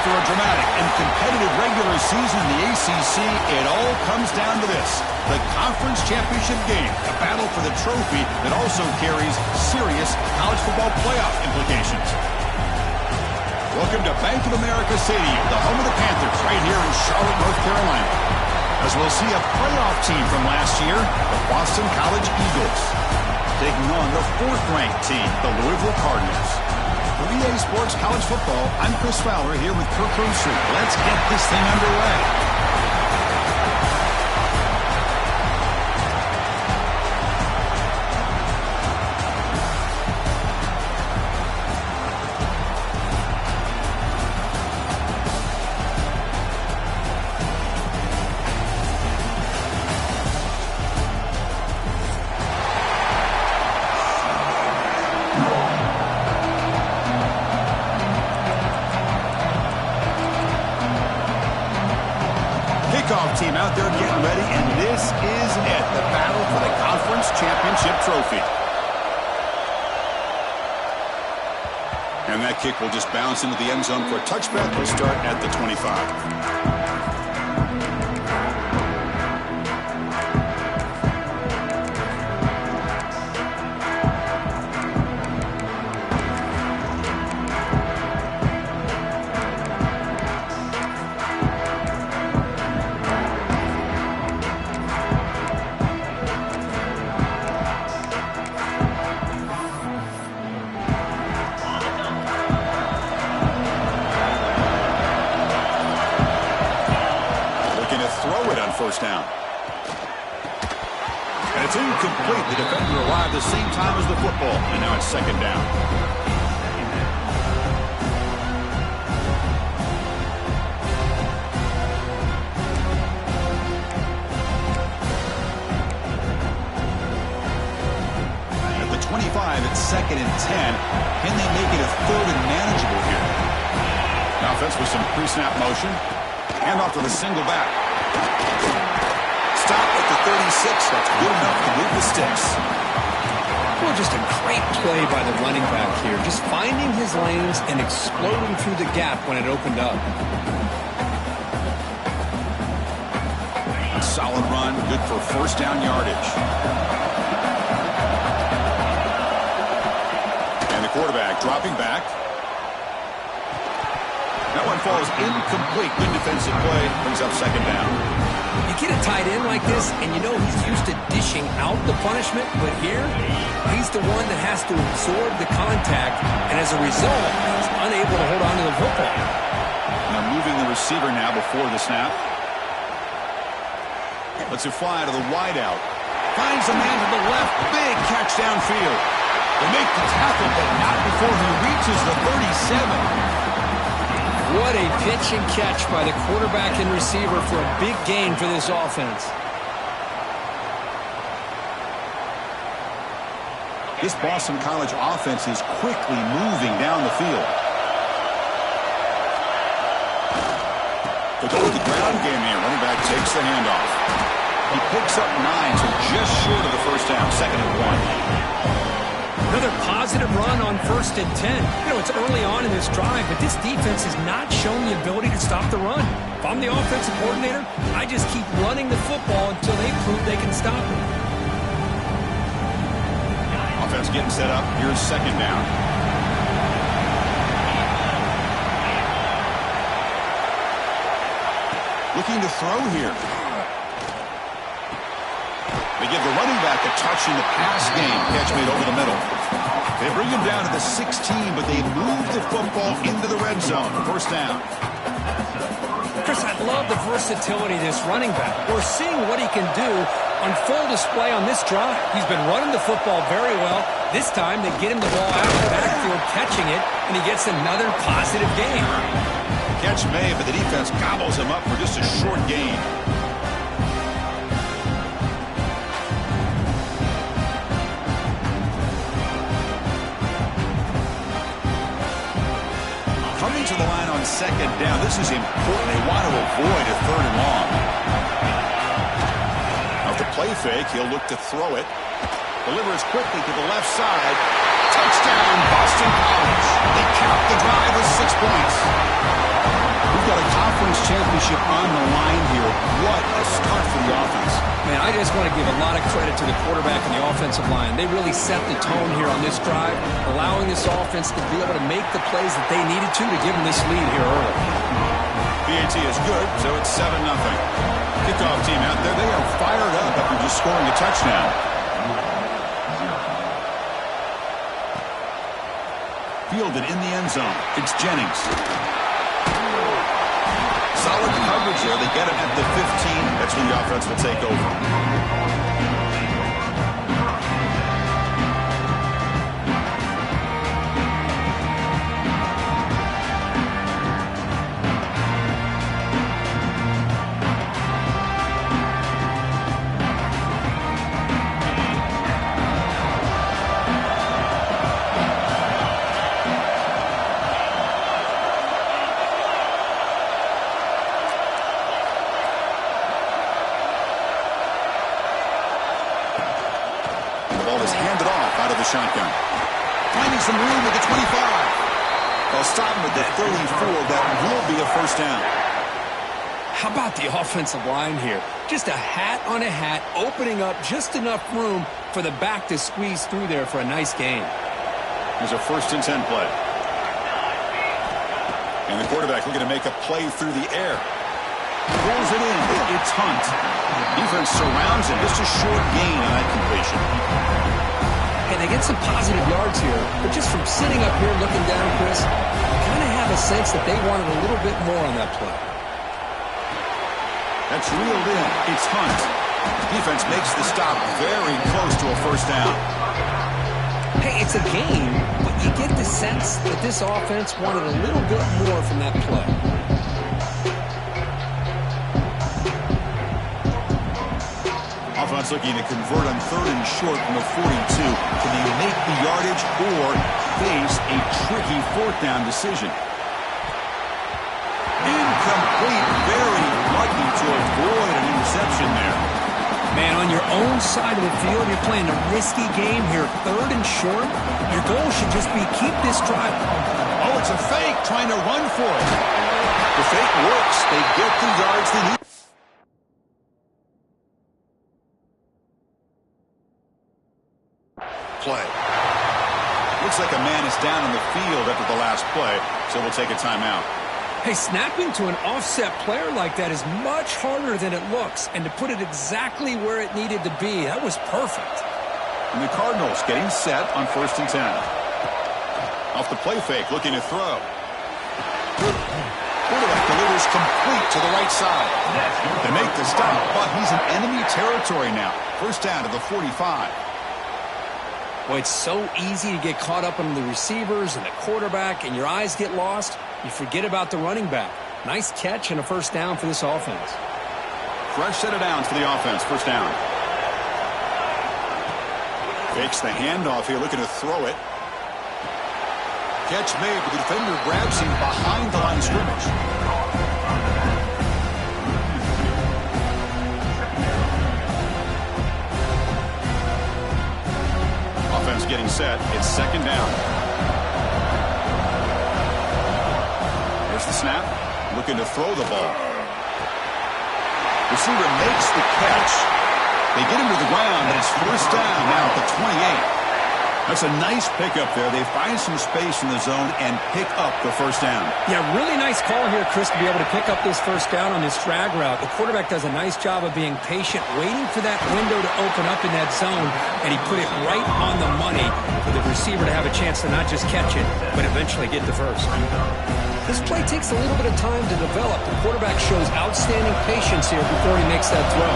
After a dramatic and competitive regular season in the ACC, it all comes down to this: the conference championship game, a battle for the trophy that also carries serious college football playoff implications. Welcome to Bank of America Stadium, the home of the Panthers, right here in Charlotte, North Carolina, as we'll see a playoff team from last year, the Boston College Eagles, taking on the fourth-ranked team, the Louisville Cardinals. For EA Sports College Football, I'm Chris Fowler here with Kirk Herbstreit. Let's get this thing underway. Team out there getting ready, and this is it, the battle for the conference championship trophy. And that kick will just bounce into the end zone for a touchback. We'll start at the 25. First down. And it's incomplete. The defender arrived the same time as the football, and now it's second down. At the 25, it's second and 10. Can they make it a third and manageable here? Now offense with some pre-snap motion. Hand off to the single back. Stop at the 36. That's good enough to move the sticks. Well, just a great play by the running back here. Just finding his lanes and exploding through the gap when it opened up. A solid run, good for first down yardage. And the quarterback dropping back. That one falls incomplete. Good defensive play. Brings up second down. You get a tight end like this, and you know he's used to dishing out the punishment, but here, he's the one that has to absorb the contact, and as a result, he's unable to hold on to the football. Now moving the receiver now before the snap. Lets it fly to the wideout. Finds a man to the left. Big catch downfield. They make the tackle, but not before he reaches the 37. What a pitch and catch by the quarterback and receiver for a big gain for this offense. This Boston College offense is quickly moving down the field. They go with the ground game here. Running back takes the handoff. He picks up 9, so just short of the first down. Second and 1. Another positive run on first and 10. You know, it's early on in this drive, but this defense has not shown the ability to stop the run. If I'm the offensive coordinator, I just keep running the football until they prove they can stop it. Offense getting set up. Here's second down. Looking to throw here. They give the running back a touch in the pass game. Catch made over the middle. They bring him down to the 16, but they move the football into the red zone. First down. Chris, I love the versatility of this running back. We're seeing what he can do on full display on this drive. He's been running the football very well. This time, they get him the ball out of the backfield, catching it, and he gets another positive gain. Catch made, but the defense gobbles him up for just a short gain. Coming to the line on second down. This is important. They want to avoid a third and long. Off the play fake, he'll look to throw it. Delivers quickly to the left side. Touchdown, Boston College. They cap the drive with 6 points. You've got a conference championship on the line here. What a start for the offense. Man, I just want to give a lot of credit to the quarterback and the offensive line. They really set the tone here on this drive, allowing this offense to be able to make the plays that they needed to give them this lead here early. PAT is good, so it's 7-0. Kickoff team out there, they are fired up after just scoring a touchdown. Fielded in the end zone. It's Jennings. Solid coverage there. They get it at the 15. That's when the offense will take over. Shotgun. Finding some room at the 25. They'll stop him at the 34. That will be a first down. How about the offensive line here? Just a hat on a hat, opening up just enough room for the back to squeeze through there for a nice gain. There's a 1st and 10 play. And the quarterback looking to make a play through the air. Rolls it in. It's Hunt. Defense surrounds him. Just a short gain on that completion. Hey, they get some positive yards here, but just from sitting up here looking down, Chris, I kind of have a sense that they wanted a little bit more on that play. That's reeled in. It's Hunt. Defense makes the stop very close to a first down. Hey, it's a game, but you get the sense that this offense wanted a little bit more from that play. Offense looking to convert on 3rd and short from the 42. Can they make the yardage or face a tricky 4th down decision? Incomplete. Very lucky to avoid an interception there. Man, on your own side of the field, you're playing a risky game here. 3rd and short. Your goal should just be keep this drive. Oh, it's a fake trying to run for it. The fake works. They get the yards they need. Play. Looks like a man is down in the field after the last play, so we'll take a timeout. Hey, snapping to an offset player like that is much harder than it looks, and to put it exactly where it needed to be, that was perfect. And the Cardinals getting set on 1st and 10. Off the play fake, looking to throw. Quarterback delivers complete to the right side. They make the stop, but he's in enemy territory now. First down to the 45. Boy, it's so easy to get caught up on the receivers and the quarterback, and your eyes get lost. You forget about the running back. Nice catch and a first down for this offense. Fresh set of downs for the offense. First down. Fakes the handoff here, looking to throw it. Catch made, but the defender grabs him behind the line of scrimmage. Offense getting set. It's 2nd down. There's the snap. Looking to throw the ball. Receiver makes the catch. They get him to the ground, and it's first down now at the 28. That's a nice pickup there. They find some space in the zone and pick up the first down. Yeah, really nice call here, Chris, to be able to pick up this first down on this drag route. The quarterback does a nice job of being patient, waiting for that window to open up in that zone, and he put it right on the money for the receiver to have a chance to not just catch it, but eventually get the first. This play takes a little bit of time to develop. The quarterback shows outstanding patience here before he makes that throw.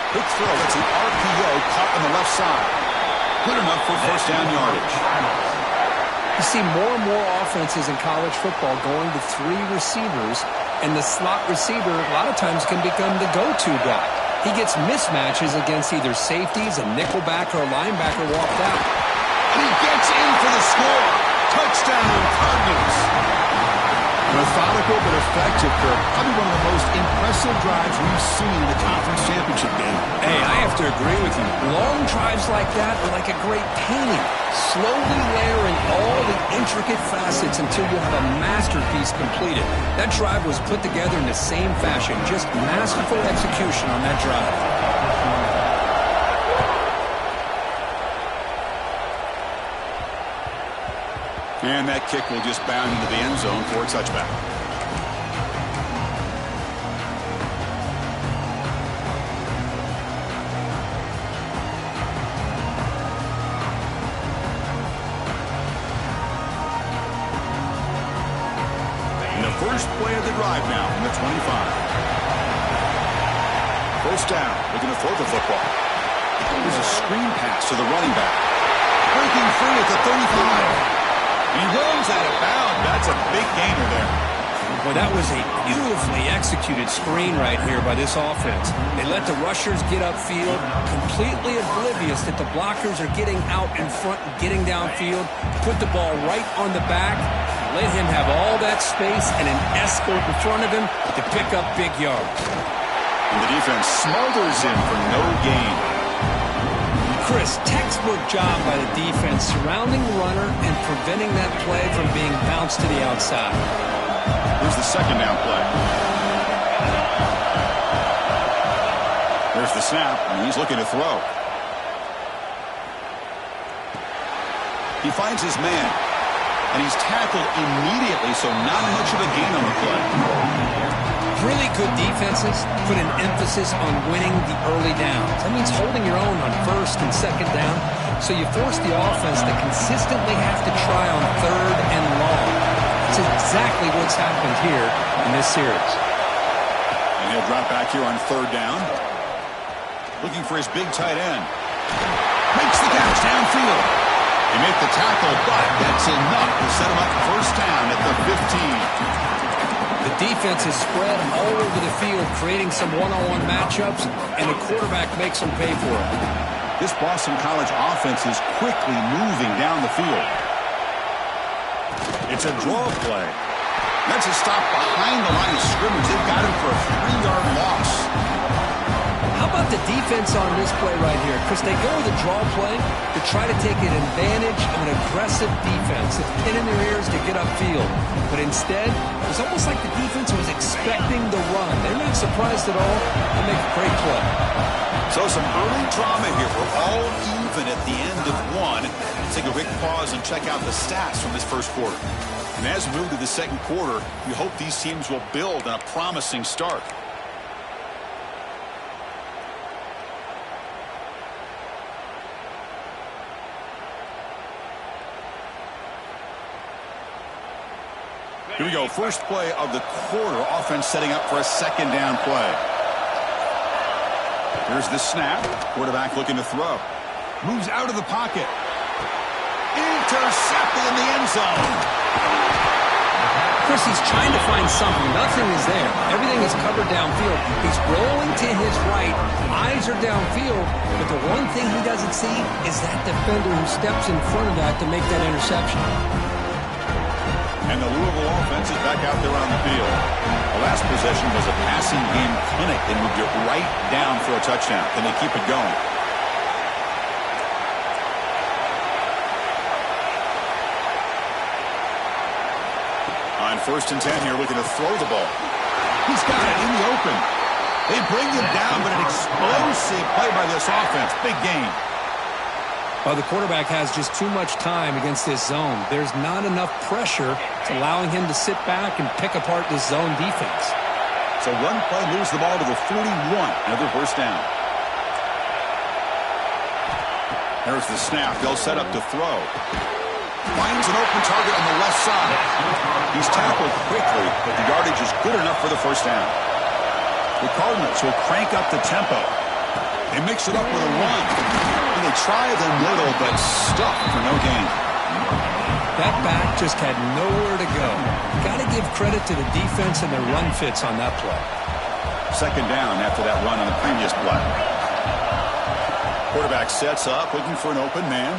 Quick throw. It's an RPO caught on the left side. Good enough for first down yardage. You see more and more offenses in college football going to 3 receivers, and the slot receiver a lot of times can become the go-to guy. He gets mismatches against either safeties, a nickelback, or a linebacker walked out. And he gets in for the score. Touchdown, Cardinals. Methodical but effective, Kirk. Probably one of the most impressive drives we've seen in the conference championship game. Hey, I have to agree with you. Long drives like that are like a great painting. Slowly layering all the intricate facets until you have a masterpiece completed. That drive was put together in the same fashion. Just masterful execution on that drive. And that kick will just bound into the end zone for a touchback. And the first play of the drive now from the 25. First down, looking to throw the football. There's a screen pass to the running back. Breaking free at the 35. He runs out of bounds. That's a big gainer there. Well, that was a beautifully executed screen right here by this offense. They let the rushers get upfield, completely oblivious that the blockers are getting out in front and getting downfield. Put the ball right on the back. Let him have all that space and an escort in front of him to pick up big yards. And the defense smothers him for no gain. Chris, textbook job by the defense surrounding the runner and preventing that play from being bounced to the outside. Here's the second down play. There's the snap, and he's looking to throw. He finds his man, and he's tackled immediately, so not much of a gain on the play. Really good defenses put an emphasis on winning the early downs. That means holding your own on first and second down, so you force the offense to consistently have to try on third and long. That's exactly what's happened here in this series. And he'll drop back here on third down. Looking for his big tight end. Makes the catch downfield. He made the tackle, but that's enough to set him up first down at the 15. The defense is spread all over the field, creating some one-on-one matchups, and the quarterback makes them pay for it. This Boston College offense is quickly moving down the field. It's a draw play. That's a stop behind the line of scrimmage. They've got him for a 3-yard loss. How about the defense on this play right here? Because they go with a draw play to try to take an advantage of an aggressive defense. It's pinning their ears to get upfield. But instead, it was almost like the defense was expecting the run. They're not surprised at all. They make a great play. So some early drama here. We're all even at the end of one. Let's take a quick pause and check out the stats from this first quarter. And as we move to the second quarter, we hope these teams will build on a promising start. Here we go. First play of the quarter. Offense setting up for a second down play. Here's the snap. Quarterback looking to throw. Moves out of the pocket. Intercepted in the end zone. Chris, he's trying to find something. Nothing is there. Everything is covered downfield. He's rolling to his right. Eyes are downfield. But the one thing he doesn't see is that defender who steps in front of that to make that interception. And the Louisville offense is back out there on the field. The last possession was a passing game clinic. They moved it right down for a touchdown. Can they keep it going? On 1st and 10 here, looking to throw the ball. He's got it in the open. They bring him down, but an explosive play by this offense. Big gain. Well, the quarterback has just too much time against this zone. There's not enough pressure. It's allowing him to sit back and pick apart this zone defense. So run play moves the ball to the 41. Another first down. There's the snap. They'll set up to throw. Finds an open target on the left side. He's tackled quickly, but the yardage is good enough for the first down. The Cardinals will crank up the tempo. They mix it up with a run. And they try the middle, but stuck for no gain. That back just had nowhere to go. Got to give credit to the defense and their run fits on that play. Second down after that run on the previous play. Quarterback sets up, looking for an open man.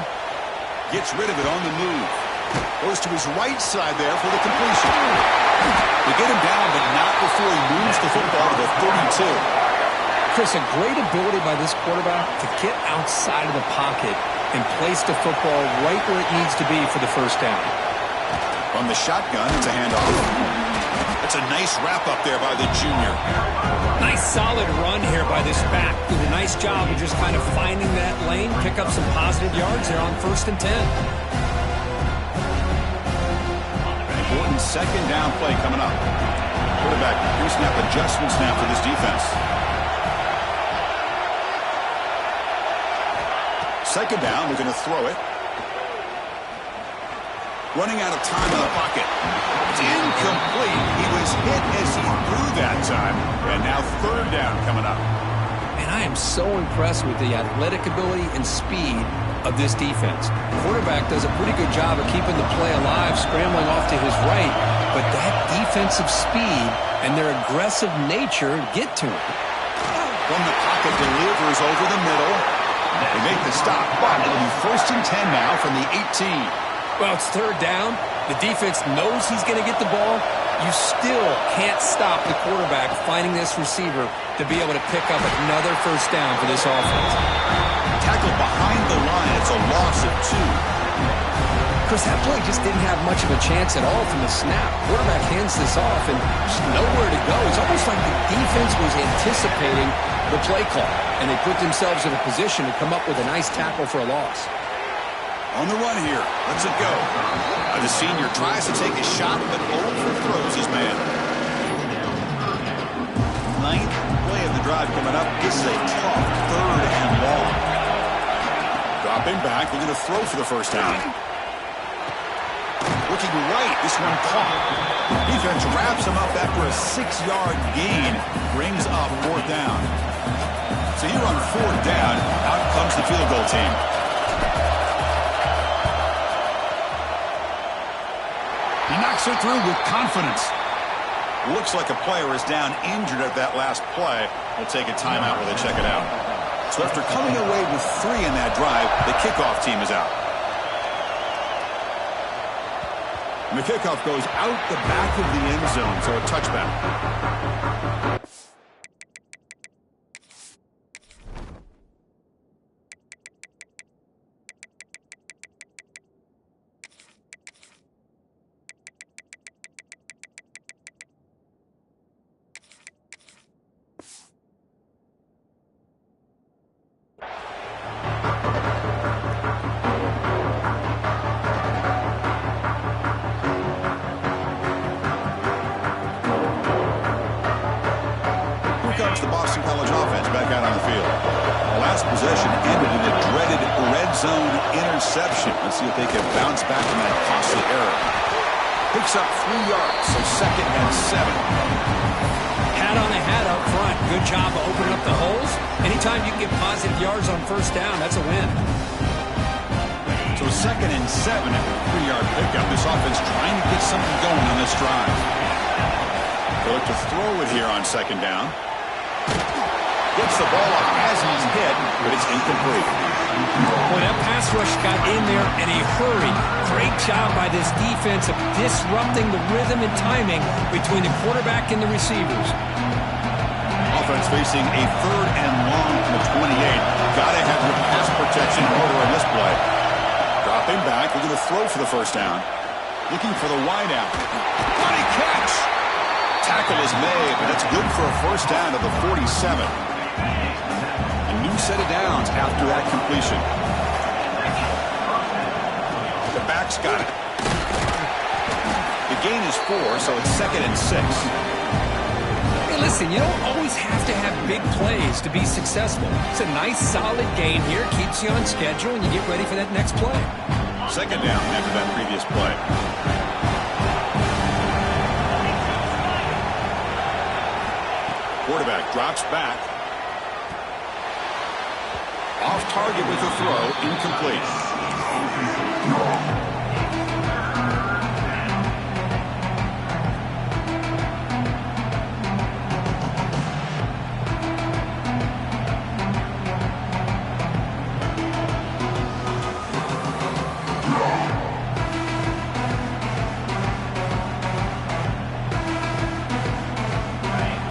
Gets rid of it on the move. Goes to his right side there for the completion. They get him down, but not before he moves the football to the 32. two. Chris, a great ability by this quarterback to get outside of the pocket and place the football right where it needs to be for the first down. From the shotgun, it's a handoff. It's a nice wrap up there by the junior. Nice solid run here by this back. Did a nice job of just kind of finding that lane, pick up some positive yards there on 1st and 10. Important second down play coming up. Quarterback pre-snap adjustment snap for this defense. Second down, we're going to throw it. Running out of time in the pocket. It's incomplete. He was hit as he threw that time. And now 3rd down coming up. And I am so impressed with the athletic ability and speed of this defense. The quarterback does a pretty good job of keeping the play alive, scrambling off to his right. But that defensive speed and their aggressive nature get to him. From the pocket, delivers over the middle. They make the stop, but it'll be 1st and 10 now from the 18. Well, it's 3rd down. The defense knows he's going to get the ball. You still can't stop the quarterback finding this receiver to be able to pick up another 1st down for this offense. Tackled behind the line. It's a loss of 2. Chris, that play just didn't have much of a chance at all from the snap. Quarterback hands this off and just nowhere to go. It's almost like the defense was anticipating the play call, and they put themselves in a position to come up with a nice tackle for a loss. On the run here. Let's it go. The senior tries to take a shot, but overthrows his man. 9th play of the drive coming up. This is a tough 3rd and long. Dropping back. We're going to throw for the 1st down. Looking right. This one caught. Defense wraps him up after a 6-yard gain. Brings up 4th down. So here on 4th down, out comes the field goal team. He knocks it through with confidence. Looks like a player is down injured at that last play. We'll take a timeout while they check it out. So after coming away with 3 in that drive, the kickoff team is out. And the kickoff goes out the back of the end zone, so a touchback. The Boston College offense back out on the field. The last possession ended in a dreaded red zone interception. Let's see if they can bounce back from that costly error. Picks up 3 yards, so 2nd and 7. Hat on the hat up front. Good job of opening up the holes. Anytime you can get positive yards on 1st down, that's a win. So 2nd and 7 after a 3-yard pickup. This offense trying to get something going on this drive. They look to throw it here on 2nd down. Gets the ball up as he's hit, but it's incomplete. Boy, that pass rush got in there in a hurry. Great job by this defense of disrupting the rhythm and timing between the quarterback and the receivers. Offense facing a 3rd and long from the 28. Got to have your pass protection in order on this play. Dropping back, we're going to throw for the 1st down. Looking for the wide out. What a catch! Tackle is made, but that's good for a 1st down to the 47. A new set of downs after that completion. The back's got it. The gain is 4, so it's 2nd and 6. Hey, listen, you don't always have to have big plays to be successful. It's a nice, solid gain here. Keeps you on schedule, and you get ready for that next play. 2nd down after that previous play. Quarterback drops back. Off target with the throw, incomplete.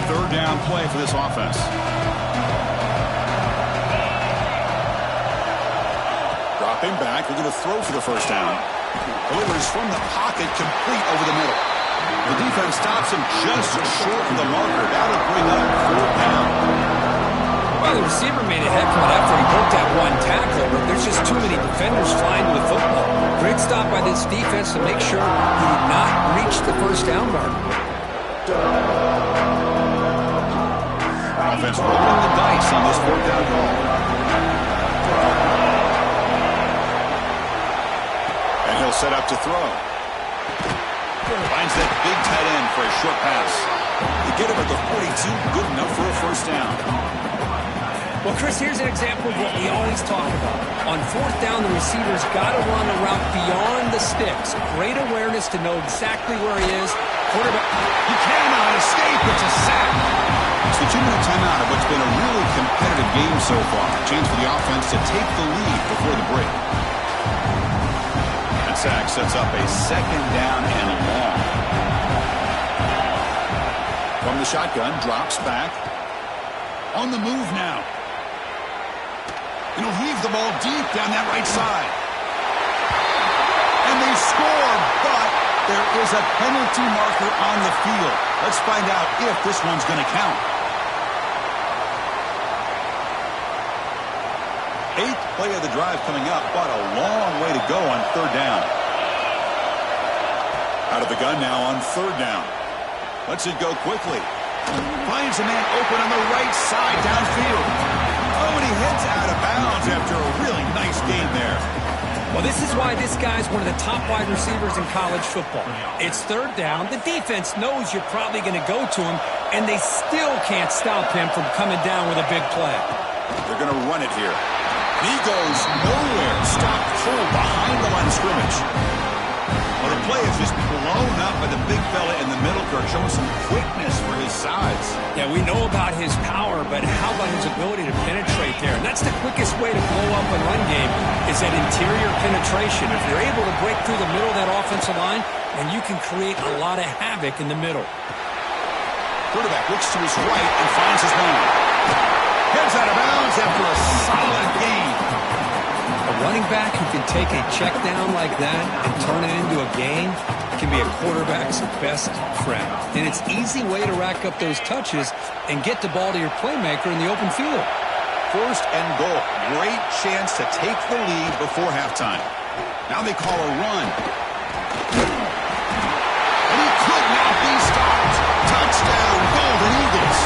Third down play for for this offense. Dropping back, we're going to throw for the first down. Delivers from the pocket, complete over the middle. The defense stops him just short of the marker. That'll bring up 4th down. Well, the receiver made a heck of an effort. He broke that one tackle, but there's just too many defenders flying to the football. Great stop by this defense to make sure he did not reach the first down mark. Offense rolling the dice on this 4th down call. And he'll set up to throw. Finds that big tight end for a short pass. To get him at the 42, good enough for a first down. Well, Chris, here's an example of what we always talk about. On 4th down, the receiver's got to run a route beyond the sticks. Great awareness to know exactly where he is. Quarterback, he cannot escape. It's a sack. It's the 2-minute timeout of what's been a really competitive game so far. Chance for the offense to take the lead before the break. That sack sets up a 2nd down and long. From the shotgun, drops back. On the move now. And he'll heave the ball deep down that right side. And they score, but there is a penalty marker on the field. Let's find out if this one's going to count. 8th play of the drive coming up, but a long way to go on 3rd down. Out of the gun now on 3rd down. Lets it go quickly. Finds a man open on the right side downfield. Oh, and he heads out of bounds after a really nice game there. well, this is why this guy's one of the top wide receivers in college football. It's 3rd down. The defense knows you're probably going to go to him, and they still can't stop him from coming down with a big play. They're going to run it here. He goes nowhere. Stopped full behind the line of scrimmage. Well, the play is just blown up by the big fella in the middle, Kirk, showing some quickness for his size. Yeah, we know about his power, but how about his ability to penetrate there? And that's the quickest way to blow up a run game is that interior penetration. If you're able to break through the middle of that offensive line, then you can create a lot of havoc in the middle. Quarterback looks to his right and finds his man. Heads out of bounds after a solid game. A running back who can take a check down like that and turn it into a gain can be a quarterback's best friend. And it's an easy way to rack up those touches and get the ball to your playmaker in the open field. 1st and goal. Great chance to take the lead before halftime. Now they call a run. And he could not be stopped. Touchdown, Golden Eagles.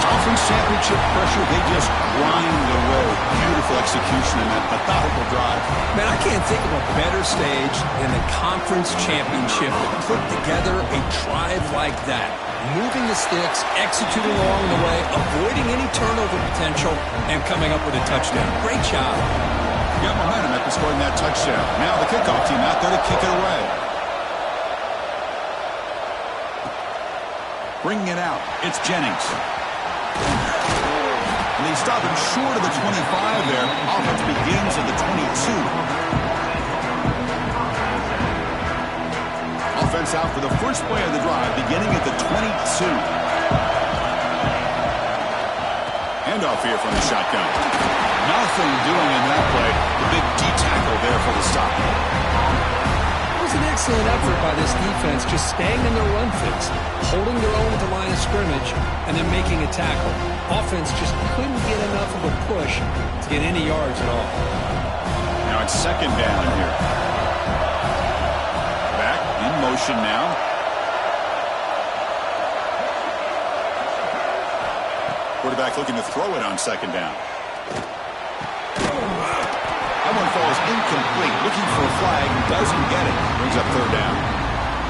Conference championship pressure, they just grind away. Beautiful execution in that methodical drive. Man, I can't think of a better stage than the conference championship to put together a drive like that. Moving the sticks, executing along the way, avoiding any turnover potential, and coming up with a touchdown. Great job. Got momentum after scoring that touchdown. Now the kickoff team out there to kick it away. Bringing it out, it's Jennings. And they stop him short of the 25 there. Offense begins at the 22. Offense out for the first play of the drive, beginning at the 22. Handoff here from the shotgun. Nothing doing in that play. The big D tackle there for the stop. It was an excellent effort by this defense, just staying in their run fits, holding their own at the line of scrimmage, and then making a tackle. Offense just couldn't get enough of a push to get any yards at all. Now it's 2nd down here. Back in motion now. Quarterback looking to throw it on 2nd down. That one falls incomplete. Looking for a flag. Doesn't get it. Brings up 3rd down.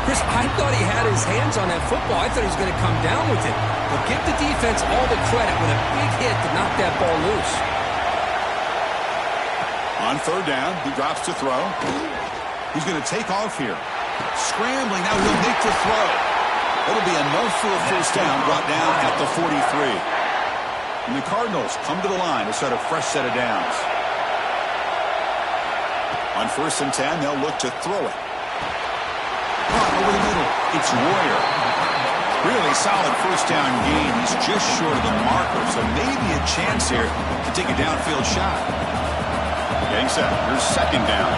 Chris, I thought he had his hands on that football. I thought he was going to come down with it. But give the defense all the credit with a big hit to knock that ball loose. On 3rd down, he drops to throw. He's going to take off here. Scrambling. Now he'll make the throw. It'll be enough for a first down. Brought down at the 43. And the Cardinals come to the line to start a fresh set of downs. On 1st and 10, they'll look to throw it. Over the middle, it's Royer. Really solid first down gain. He's just short of the marker, so maybe a chance here to take a downfield shot. Getting set. Here's second down.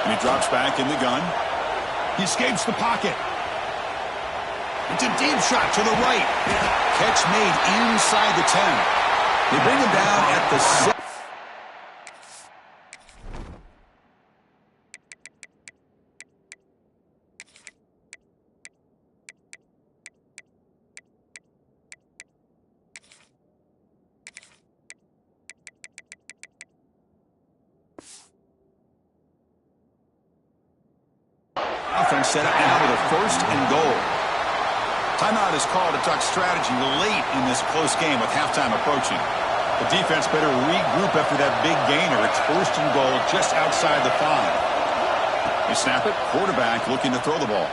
And he drops back in the gun. He escapes the pocket. It's a deep shot to the right. Catch made inside the 10. They bring him down at the 6. Offense set up now with a first and goal. Timeout is called to talk strategy late in this close game with halftime approaching. The defense better regroup after that big gainer. It's first and goal just outside the 5. They snap it. Quarterback looking to throw the ball.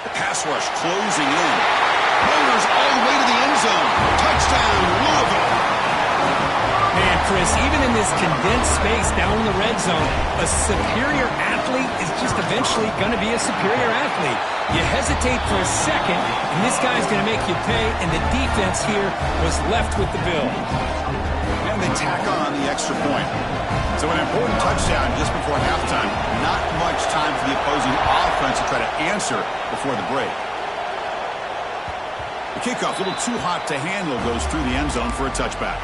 The pass rush closing in. Runners all the way to the end zone. Touchdown, Louisville. Man, Chris, even in this condensed space down in the red zone, a superior athlete is just eventually going to be a superior athlete. You hesitate for a second, and this guy's going to make you pay, and the defense here was left with the bill. And they tack on the extra point. So an important touchdown just before halftime. Not much time for the opposing offense to try to answer before the break. The kickoff, a little too hot to handle, goes through the end zone for a touchback.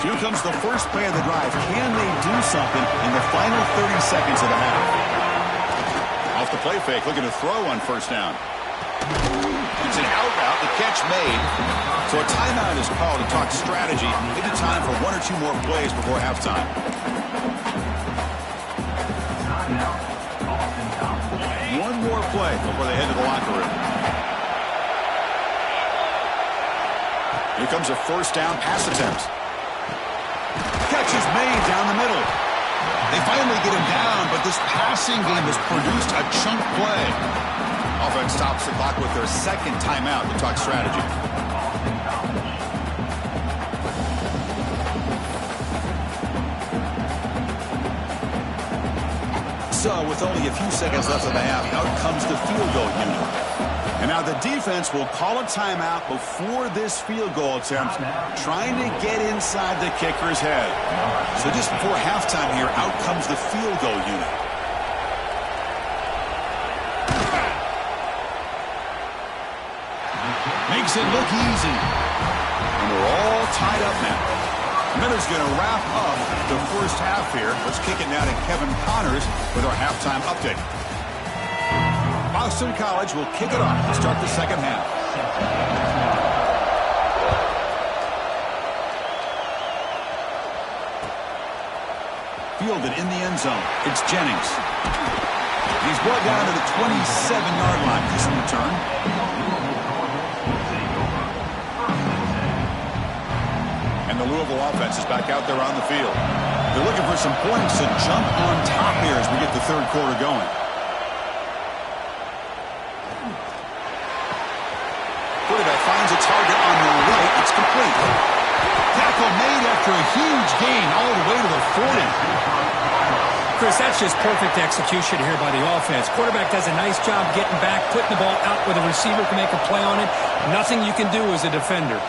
Here comes the first play of the drive. Can they do something in the final 30 seconds of the half? Off the play fake, looking to throw on first down. It's an out route, the catch made. So a timeout is called to talk strategy. Maybe time for one or two more plays before halftime. One more play before they head to the locker room. Here comes a first down pass attempt. Catch is made down the middle. They finally get him down, but this passing game has produced a chunk play. Offense stops the clock with their second timeout to talk strategy. So, with only a few seconds left of the half, out comes the field goal unit. And now the defense will call a timeout before this field goal attempt, trying to get inside the kicker's head. So just before halftime here, out comes the field goal unit. Makes it look easy. And we're all tied up now. Miller's going to wrap up the first half here. Let's kick it now to Kevin Connors with our halftime update. Boston College will kick it off to start the second half. Fielded in the end zone. It's Jennings. He's brought down to the 27-yard line. Decent return. And the Louisville offense is back out there on the field. They're looking for some points to jump on top here as we get the third quarter going. Quarterback finds a target on the right. It's complete. Tackle made after a huge gain all the way to the 40. Chris, that's just perfect execution here by the offense. Quarterback does a nice job getting back, putting the ball out where the receiver can make a play on it. Nothing you can do as a defender.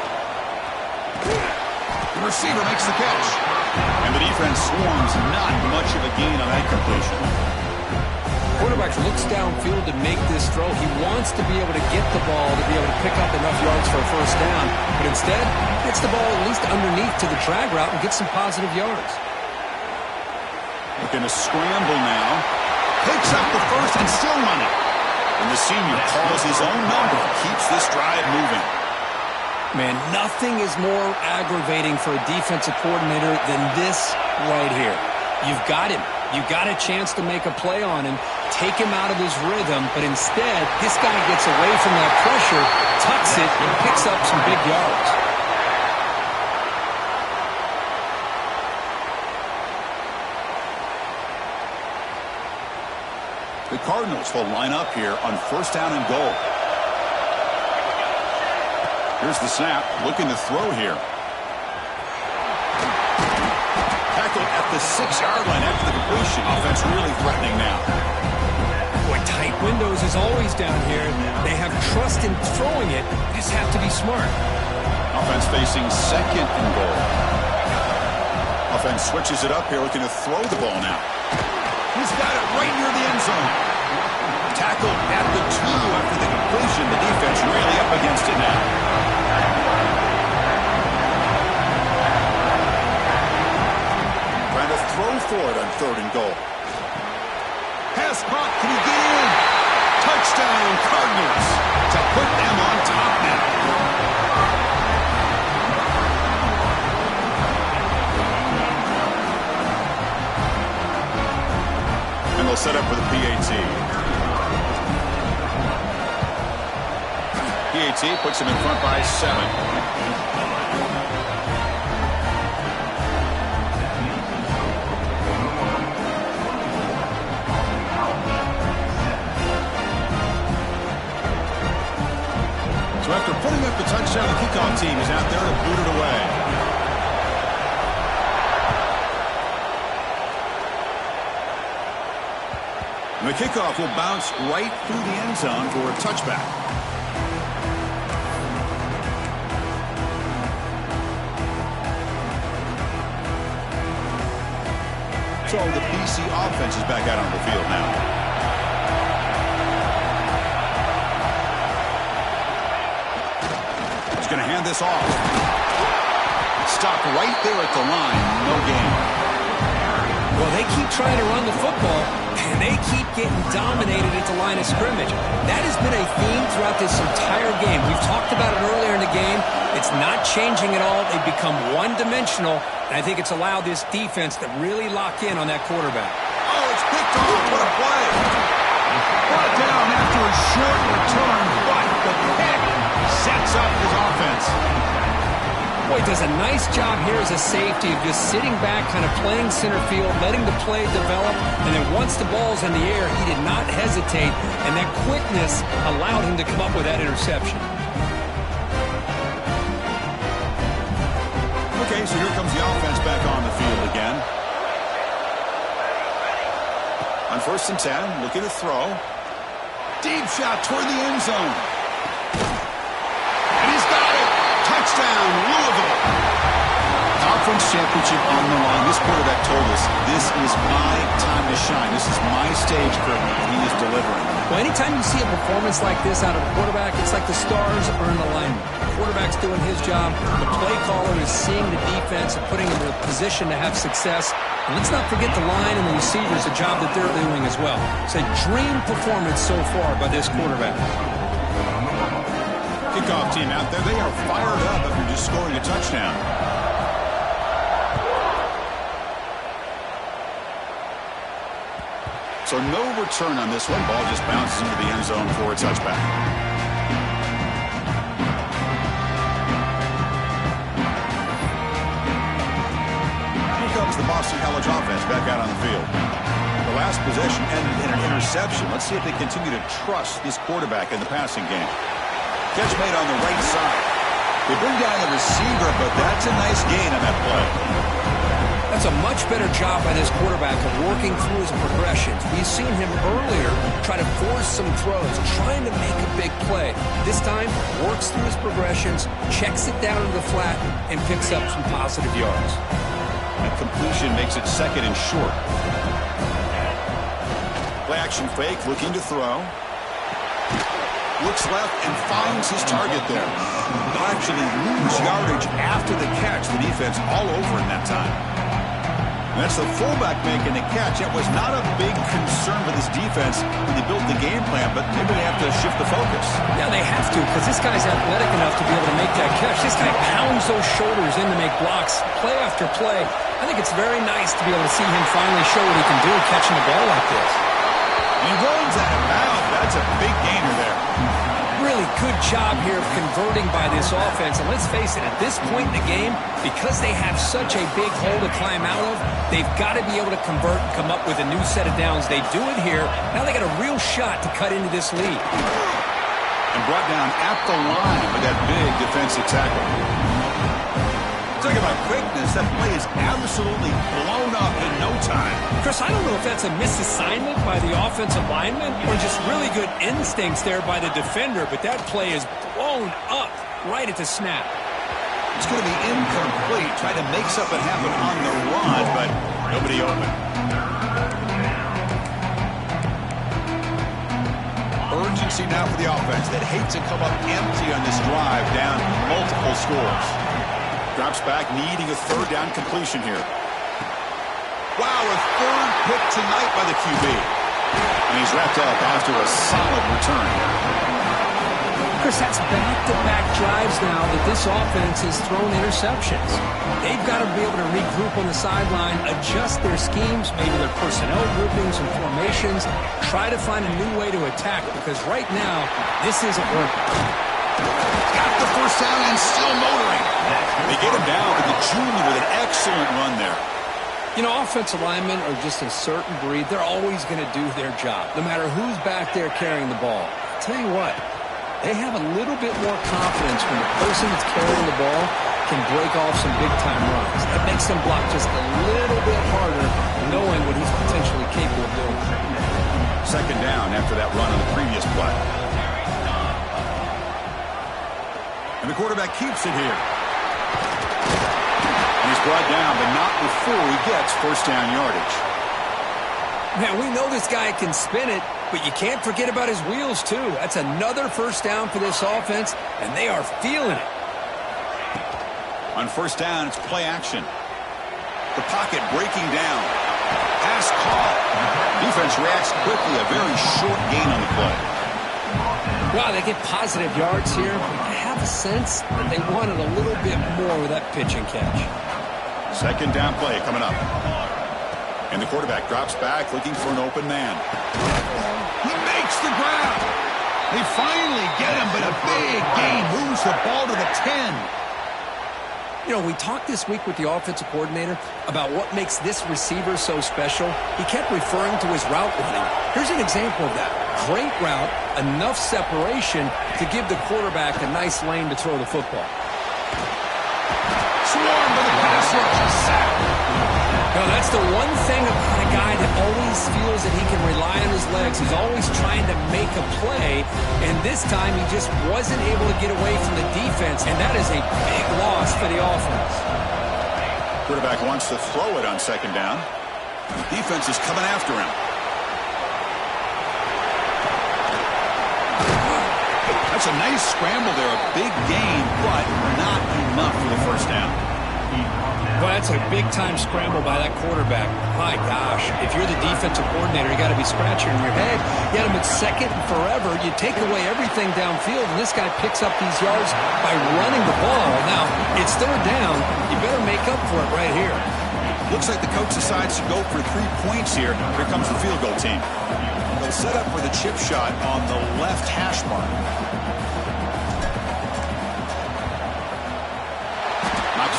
The receiver makes the catch. And the defense swarms. Not much of a gain on that completion. Quarterback looks downfield to make this throw. He wants to be able to get the ball to be able to pick up enough yards for a first down. But instead, gets the ball at least underneath to the drag route and gets some positive yards. Looking to scramble now. Picks up the first and still running. And the senior calls his own number. Keeps this drive moving. Man, nothing is more aggravating for a defensive coordinator than this right here. You've got him. You got a chance to make a play on him, take him out of his rhythm, but instead, this guy gets away from that pressure, tucks it, and picks up some big yards. The Cardinals will line up here on first down and goal. Here's the snap, looking to throw here. Tackled at the 6-yard line after the completion. Offense really threatening now. Boy, tight windows is always down here. They have trust in throwing it. They just have to be smart. Offense facing 2nd and goal. Offense switches it up here, looking to throw the ball now. He's got it right near the end zone. Tackled at the 2 after the completion. The defense really up against it now. Trying to throw for it on 3rd and goal. Pass caught. Can he get in? Touchdown, Cardinals, to put them on top now. And they'll set up for the PAT. PAT puts him in front by 7. So after putting up the touchdown, the kickoff team is out there to boot it away. And the kickoff will bounce right through the end zone for a touchback. So the BC offense is back out on the field now. He's going to hand this off. Stopped right there at the line. No gain. Well, they keep trying to run the football, and they keep getting dominated at the line of scrimmage. That has been a theme throughout this entire game. We've talked about it earlier in the game. It's not changing at all. They've become one-dimensional, and I think it's allowed this defense to really lock in on that quarterback. Oh, it's picked off. What a play. Brought down after a short return, but the pick sets up his offense. Boy, does a nice job here as a safety of just sitting back, kind of playing center field, letting the play develop, and then once the ball's in the air, he did not hesitate, and that quickness allowed him to come up with that interception. Okay, so here comes the offense back on the field again. On 1st and 10, looking to throw. Deep shot toward the end zone. And he's got it. Touchdown, Louisville. Conference championship on the line. This quarterback told us, this is my time to shine. This is my stage curtain, and he is delivering. Well, anytime you see a performance like this out of a quarterback, it's like the stars are in alignment. The quarterback's doing his job. The play caller is seeing the defense and putting them in a position to have success. And let's not forget the line and the receivers, the job that they're doing as well. It's a dream performance so far by this quarterback. Kickoff team out there, they are fired up after just scoring a touchdown. So no return on this one. Ball just bounces into the end zone for a touchback. Here comes the Boston College offense back out on the field. The last possession ended in an interception. Let's see if they continue to trust this quarterback in the passing game. Catch made on the right side. They bring down the receiver, but that's a nice gain on that play. That's a much better job by this quarterback of working through his progressions. We've seen him earlier try to force some throws, trying to make a big play. This time, works through his progressions, checks it down to the flat, and picks up some positive yards. That completion makes it 2nd and short. Play action fake, looking to throw. Looks left and finds his target there. They'll actually lose yardage after the catch. The defense all over in that time. And that's the fullback making the catch. It was not a big concern for this defense when they built the game plan, but maybe they have to shift the focus. Yeah, they have to, because this guy's athletic enough to be able to make that catch. This guy pounds those shoulders in to make blocks play after play. I think it's very nice to be able to see him finally show what he can do catching the ball like this. He runs out of bounds. That's a big gainer there. Really good job here of converting by this offense. And let's face it, at this point in the game, because they have such a big hole to climb out of, they've got to be able to convert and come up with a new set of downs. They do it here. Now they got a real shot to cut into this lead. And brought down at the line with that big defensive tackle. Talking about quickness, that play is absolutely blown up in no time. Chris, I don't know if that's a misassignment by the offensive lineman or just really good instincts there by the defender, but that play is blown up right at the snap. It's going to be incomplete, trying to make something happen on the run, but nobody open. Urgency now for the offense that hates to come up empty on this drive, down multiple scores. Drops back, needing a third down completion here. Wow, a third pick tonight by the QB. And he's wrapped up after a solid return. Chris, that's back-to-back drives now that this offense has thrown interceptions. They've got to be able to regroup on the sideline, adjust their schemes, maybe their personnel groupings and formations, try to find a new way to attack, because right now, this isn't working. Got the first down and still motoring. They get him down to the junior with an excellent run there. You know, offensive linemen are just a certain breed. They're always going to do their job, no matter who's back there carrying the ball. I'll tell you what, they have a little bit more confidence when the person that's carrying the ball can break off some big-time runs. That makes them block just a little bit harder, knowing what he's potentially capable of doing. Second down after that run on the previous play. And the quarterback keeps it here. And he's brought down, but not before he gets first down yardage. Man, we know this guy can spin it, but you can't forget about his wheels, too. That's another first down for this offense, and they are feeling it. On first down, it's play action. The pocket breaking down. Pass caught. Defense reacts quickly. A very short gain on the play. Wow, they get positive yards here. I have a sense that they wanted a little bit more with that pitch and catch. Second down play coming up. And the quarterback drops back looking for an open man. He makes the grab. They finally get him, but a big gain moves the ball to the 10. You know, we talked this week with the offensive coordinator about what makes this receiver so special. He kept referring to his route running. Here's an example of that. Great route, enough separation to give the quarterback a nice lane to throw the football. Swarmed by the pass rush. Sack. No, that's the one thing about a guy that always feels that he can rely on his legs. He's always trying to make a play, and this time he just wasn't able to get away from the defense, and that is a big loss for the offense. Quarterback wants to throw it on second down. The defense is coming after him. That's a nice scramble there, a big gain, but not enough for the first down. Well, that's a big-time scramble by that quarterback. My gosh, if you're the defensive coordinator, you got to be scratching your head. You had him at second and forever. You take away everything downfield, and this guy picks up these yards by running the ball. Now, it's third down. You better make up for it right here. Looks like the coach decides to go for 3 points here. Here comes the field goal team. They'll set up for the chip shot on the left hash mark.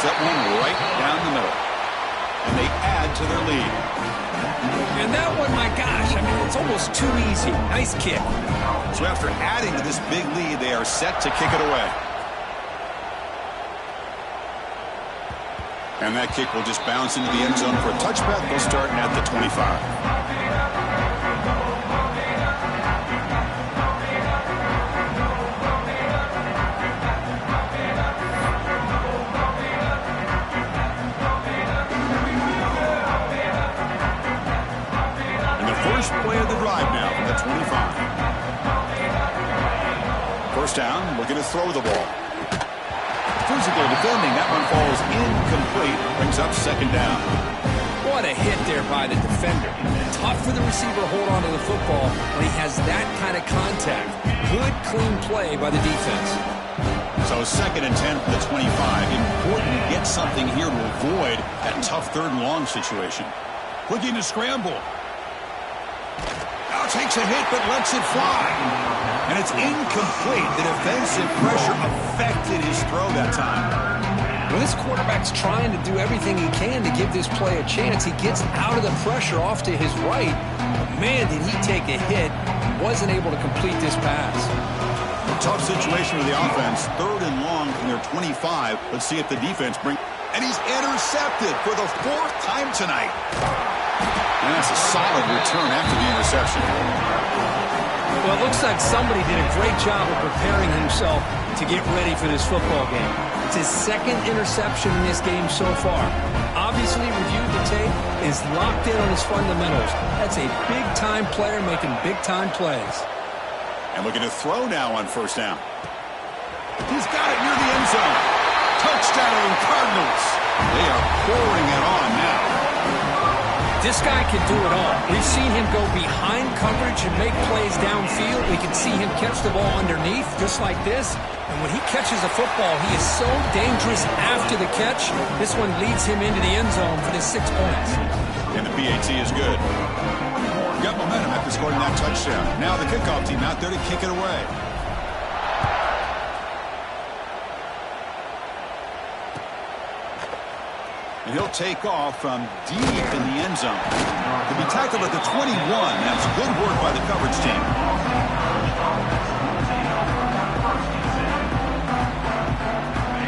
That one right down the middle. And they add to their lead. And that one, my gosh, I mean, it's almost too easy. Nice kick. So after adding to this big lead, they are set to kick it away. And that kick will just bounce into the end zone for a touchback. They'll start at the 25. Play of the drive now from the 25. First down, looking to throw the ball. Physical defending, that one falls incomplete, brings up second down. What a hit there by the defender. Tough for the receiver to hold on to the football when he has that kind of contact. Good, clean play by the defense. So second and 10 for the 25. Important to get something here to avoid that tough third and long situation. Looking to scramble. Takes a hit, but lets it fly. And it's incomplete. The defensive pressure affected his throw that time. When this quarterback's trying to do everything he can to give this play a chance, he gets out of the pressure off to his right. But man, did he take a hit. He wasn't able to complete this pass. A tough situation for the offense. Third and long from their 25. Let's see if the defense brings... And intercepted for the 4th time tonight. And that's a solid return after the interception. Well, it looks like somebody did a great job of preparing himself to get ready for this football game. It's his 2nd interception in this game so far. Obviously, reviewed the tape, is locked in on his fundamentals. That's a big-time player making big-time plays. And looking to throw now on 1st down. He's got it near the end zone. Touchdown, Cardinals. They are pouring it on now. This guy can do it all. We've seen him go behind coverage and make plays downfield. We can see him catch the ball underneath, just like this. And when he catches a football, he is so dangerous after the catch. This one leads him into the end zone for the 6 points. And the PAT is good. Got momentum after scoring that touchdown. Now the kickoff team out there to kick it away. And he'll take off from deep in the end zone. To be tackled at the 21, that's good work by the coverage team.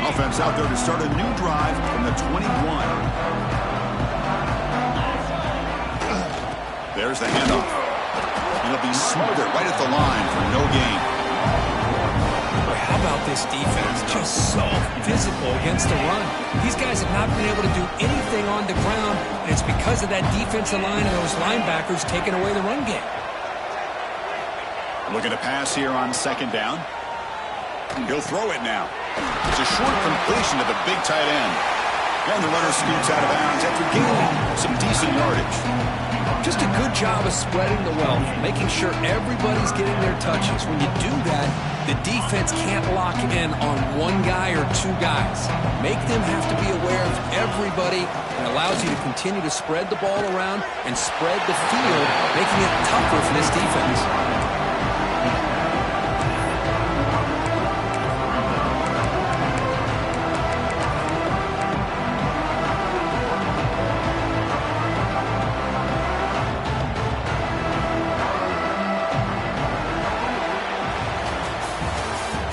Offense out there to start a new drive from the 21. There's the handoff. And he'll be smothered right at the line for no gain. How about this defense? Just so physical against the run. These guys have not been able to do anything on the ground, and it's because of that defensive line and those linebackers taking away the run game. Looking to pass here on 2nd down. He'll throw it now. It's a short completion to the big tight end. And the runner scoots out of bounds after gaining some decent yardage. Just a good job of spreading the wealth, making sure everybody's getting their touches. When you do that, the defense can't lock in on one guy or 2 guys. Make them have to be aware of everybody, and allows you to continue to spread the ball around and spread the field, making it tougher for this defense.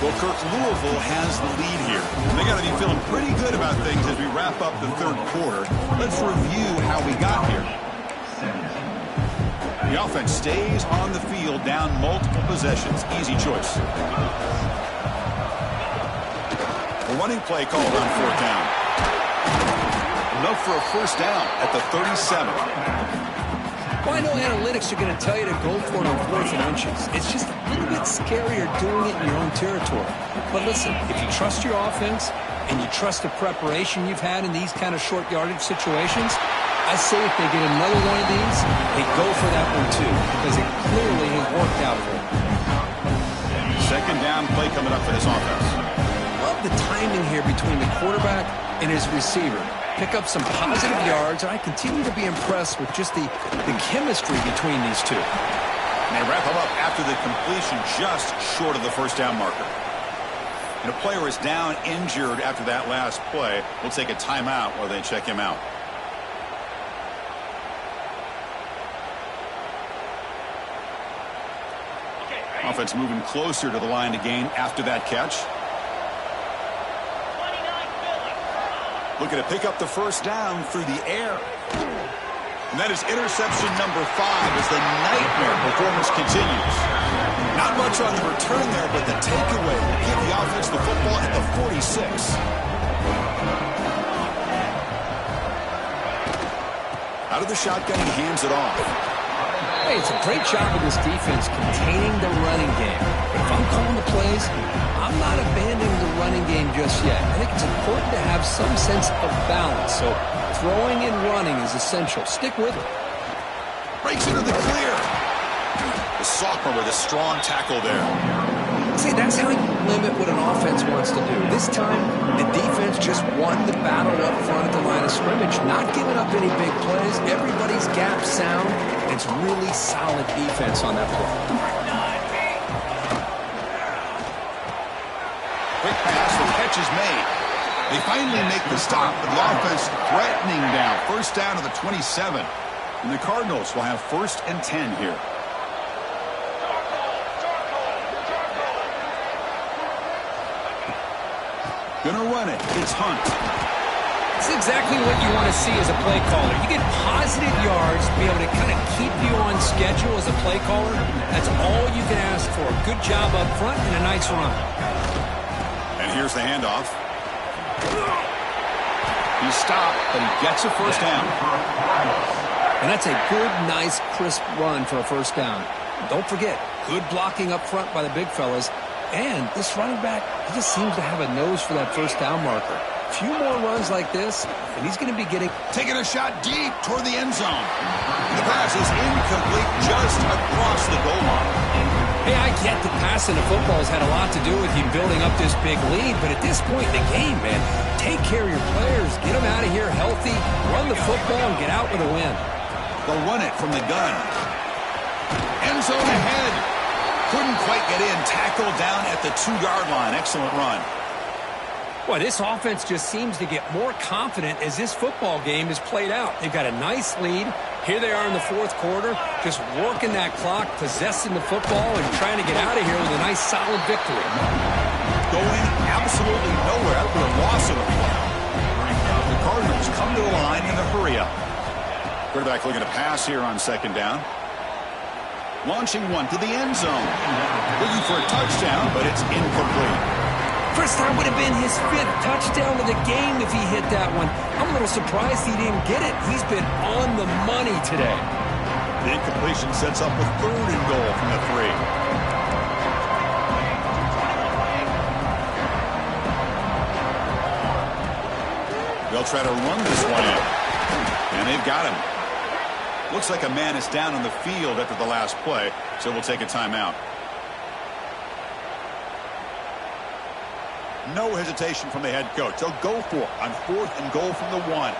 Well, Kirk, Louisville has the lead here. And they got to be feeling pretty good about things as we wrap up the 3rd quarter. Let's review how we got here. The offense stays on the field down multiple possessions. Easy choice. A running play called on 4th down. Enough for a 1st down at the 37. Well, I know analytics are going to tell you to go for it on 4th and inches. It's just a little bit scarier doing it in your own territory. But listen, if you trust your offense and you trust the preparation you've had in these kind of short yardage situations, I say if they get another one of these, they go for that one too, because it clearly has worked out for them. 2nd down play coming up for this offense. Love the timing here between the quarterback and his receiver. Pick up some positive yards, and I continue to be impressed with just the chemistry between these two. And they wrap him up after the completion just short of the 1st down marker. And a player is down injured after that last play. We'll take a timeout while they check him out. Offense moving closer to the line to gain after that catch. Looking to pick up the 1st down through the air. And that is interception number 5 as the nightmare performance continues. Not much on the return there, but the takeaway will give the offense the football at the 46. Out of the shotgun, he hands it off. Hey, it's a great job of this defense containing the running game. If I'm calling the plays, I'm not abandoning the running game just yet. I think it's important to have some sense of balance. So throwing and running is essential. Stick with it. Breaks into the clear. The sophomore with a strong tackle there. See, that's how you limit what an offense wants to do. This time, the defense just won the battle up front at the line of scrimmage, not giving up any big plays. Everybody's gap sound. It's really solid defense on that play. Quick pass, the catch is made. They finally make the stop, but the offense threatening down. 1st down to the 27. And the Cardinals will have 1st and 10 here. Gonna run it. It's Hunt. It's exactly what you want to see as a play caller. You get positive yards to be able to kind of keep you on schedule as a play caller. That's all you can ask for. Good job up front and a nice run. And here's the handoff. He's stopped, but he gets a first down. And that's a good, nice, crisp run for a first down. Don't forget, good blocking up front by the big fellas. And this running back, he just seems to have a nose for that first down marker. A few more runs like this, and he's going to be getting... Taking a shot deep toward the end zone. The pass is incomplete just across the goal line. Hey, I get the passing of football has had a lot to do with you building up this big lead, but at this point in the game, man, take care of your players, get them out of here healthy, run the football, and get out with a win. They'll run it from the gun. End zone ahead. Couldn't quite get in. Tackled down at the 2-yard line. Excellent run. Boy, this offense just seems to get more confident as this football game is played out. They've got a nice lead. Here they are in the fourth quarter, just working that clock, possessing the football, and trying to get out of here with a nice, solid victory. Going absolutely nowhere after a loss of the play. The Cardinals come to the line in the hurry-up. Quarterback looking to pass here on second down. Launching one to the end zone. Looking for a touchdown, but it's incomplete. First time would have been his 5th touchdown of the game if he hit that one. I'm a little surprised he didn't get it. He's been on the money today. The incompletion sets up a 3rd and goal from the 3. They'll try to run this one in. And they've got him. Looks like a man is down on the field after the last play, so we'll take a timeout. No hesitation from the head coach. They'll go for it on 4th and goal from the 1.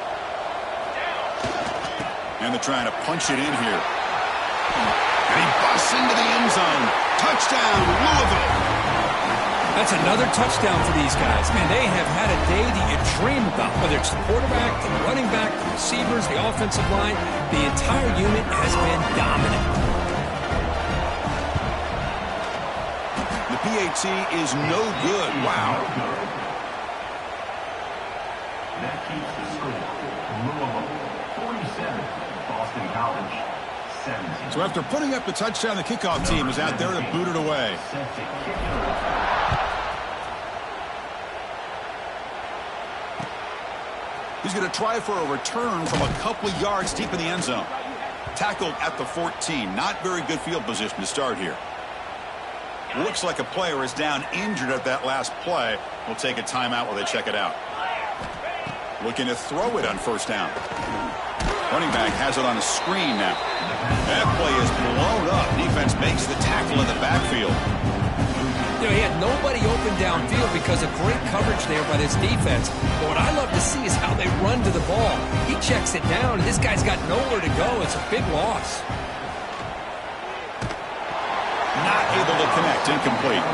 And they're trying to punch it in here. And he busts into the end zone. Touchdown, Louisville. That's another touchdown for these guys. Man, they have had a day that you dream about, whether it's the quarterback, the running back, the receivers, the offensive line. The entire unit has been dominant. The PAT is no good. Wow. That keeps the score. Louisville 47, Boston College 17. So after putting up the touchdown, the kickoff team is out there to boot it away. He's going to try for a return from a couple of yards deep in the end zone. Tackled at the 14. Not very good field position to start here. Looks like a player is down injured at that last play. We'll take a timeout while they check it out. Looking to throw it on first down. Running back has it on the screen now. That play is blown up. Defense makes the tackle in the backfield. You know, he had nobody open downfield because of great coverage there by this defense. But what I love to see is how they run to the ball. He checks it down, and this guy's got nowhere to go. It's a big loss. Not able to connect. Incomplete.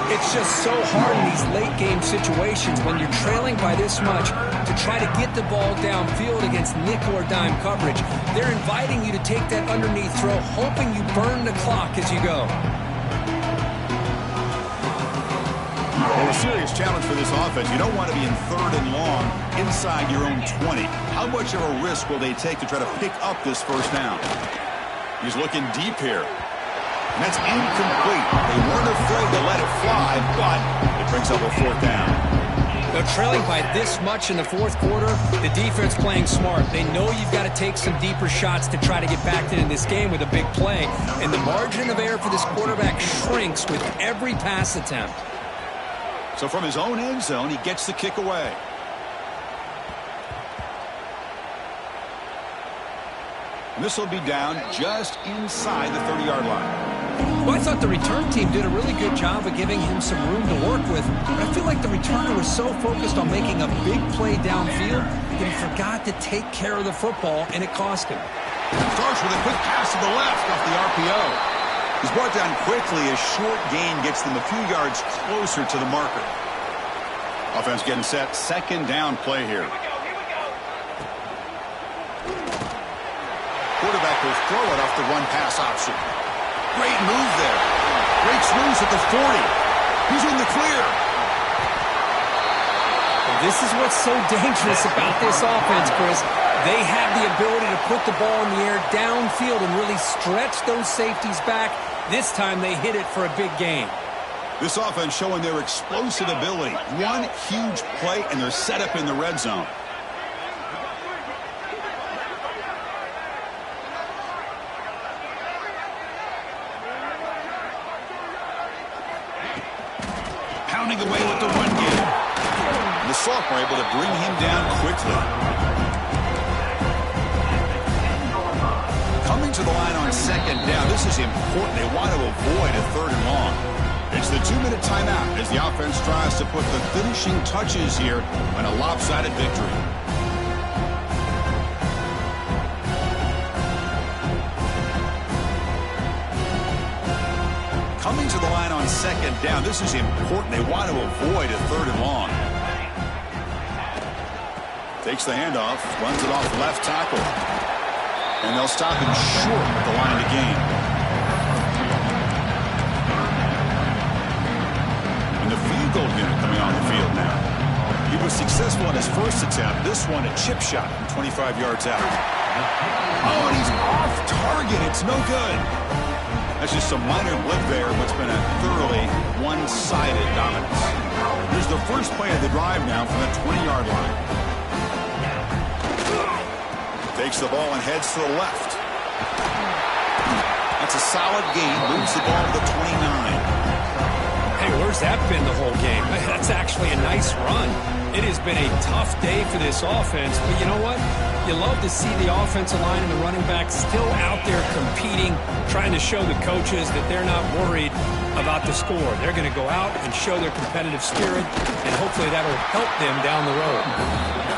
It's just so hard in these late-game situations when you're trailing by this much to try to get the ball downfield against nickel or dime coverage. They're inviting you to take that underneath throw, hoping you burn the clock as you go. Well, a serious challenge for this offense. You don't want to be in 3rd and long inside your own 20. How much of a risk will they take to try to pick up this first down? He's looking deep here. And that's incomplete. They weren't afraid to let it fly, but it brings up a 4th down. They're trailing by this much in the fourth quarter. The defense playing smart. They know you've got to take some deeper shots to try to get back into this game with a big play. And the margin of error for this quarterback shrinks with every pass attempt. So from his own end zone, he gets the kick away. And this will be down just inside the 30-yard line. Well, I thought the return team did a really good job of giving him some room to work with, but I feel like the returner was so focused on making a big play downfield that he forgot to take care of the football, and it cost him. Starts with a quick pass to the left off the RPO. He's brought down quickly. A short gain gets them a few yards closer to the marker. Offense getting set. Second down play here. Quarterback will throw it off the run-pass option. Great move there. Breaks loose at the 40. He's in the clear. Well, This is what's so dangerous about this offense, Chris. They have the ability to put the ball in the air downfield and really stretch those safeties back. This time they hit it for a big gain. This offense showing their explosive ability. One huge play, and they're set up in the red zone. Pounding away with the run game. The sophomore able to bring him down quickly. Coming to the line on second down. This is important. They want to avoid a third and long. It's the 2-minute timeout as the offense tries to put the finishing touches here on a lopsided victory. Coming to the line on second down. This is important. They want to avoid a third and long. Takes the handoff, runs it off left tackle. And they'll stop him short at the line to gain. And the field goal unit coming on the field now. He was successful in his first attempt. This one, a chip shot from 25 yards out. Oh, and he's off target. It's no good. That's just some minor blip there, what's been a thoroughly one-sided dominance. Here's the first play of the drive now from the 20-yard line. Takes the ball and heads to the left. That's a solid gain. Moves the ball to the 29. Hey, where's that been the whole game? That's actually a nice run. It has been a tough day for this offense, but you know what? You love to see the offensive line and the running back still out there competing, trying to show the coaches that they're not worried about the score. They're going to go out and show their competitive spirit, and hopefully that'll help them down the road.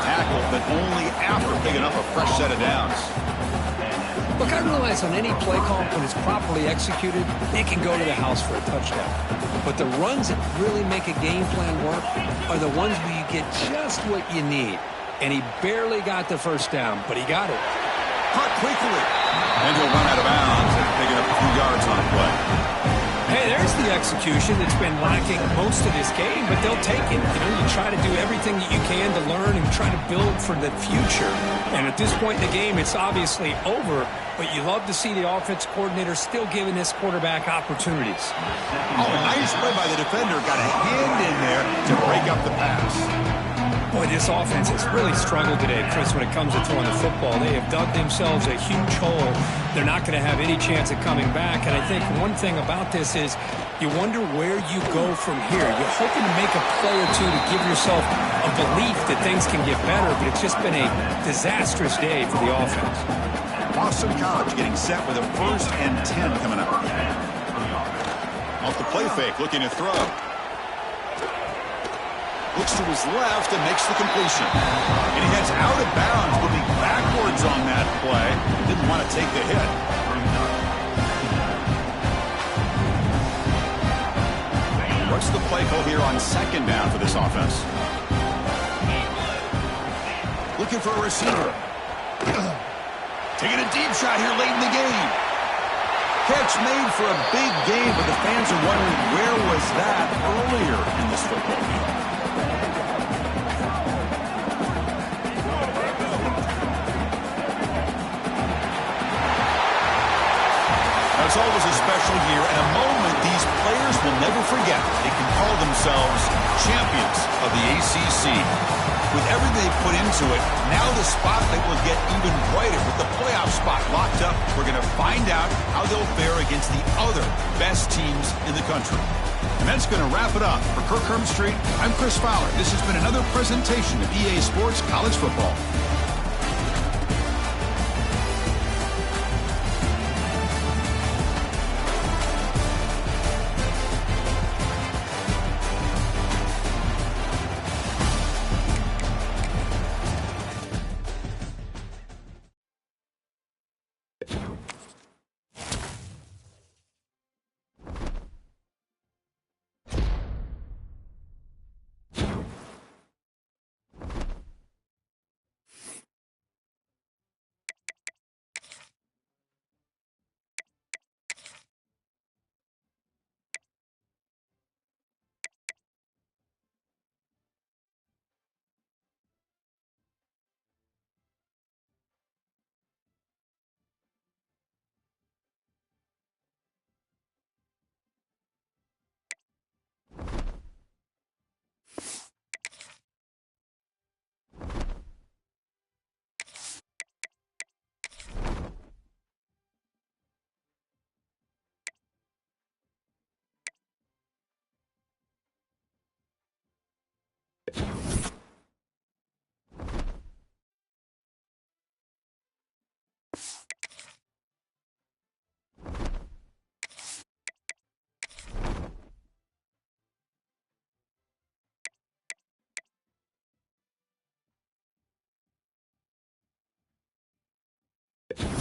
Tackle, but only after picking up a fresh set of downs. Look, I realize on any play call, when it's properly executed, it can go to the house for a touchdown. But the runs that really make a game plan work are the ones where you get just what you need. And he barely got the first down, but he got it. Caught quickly. And he'll run out of bounds and picking up a few yards on the play. Hey, there's the execution that's been lacking most of this game, but they'll take it. You know, you try to do everything that you can to learn and try to build for the future. And at this point in the game, it's obviously over, but you love to see the offense coordinator still giving this quarterback opportunities. Oh, nice play by the defender. Got a hand in there to break up the pass. Boy, this offense has really struggled today, Chris, when it comes to throwing the football. They have dug themselves a huge hole. They're not going to have any chance of coming back. And I think one thing about this is you wonder where you go from here. You're hoping to make a play or two to give yourself a belief that things can get better, but it's just been a disastrous day for the offense. Boston College getting set with a 1st and 10 coming up. Off the play fake, looking to throw. Looks to his left and makes the completion. And he heads out of bounds, moving backwards on that play. Didn't want to take the hit. What's the play call here on second down for this offense? Looking for a receiver. Taking a deep shot here late in the game. Catch made for a big game, but the fans are wondering where was that earlier in this football game. It's always a special year and a moment these players will never forget. They can call themselves champions of the ACC. With everything they put into it, now the spotlight will get even brighter with the playoff spot locked up. We're going to find out how they'll fare against the other best teams in the country. And that's going to wrap it up. For Kirk Herbstreit, I'm Chris Fowler. This has been another presentation of EA Sports College Football. You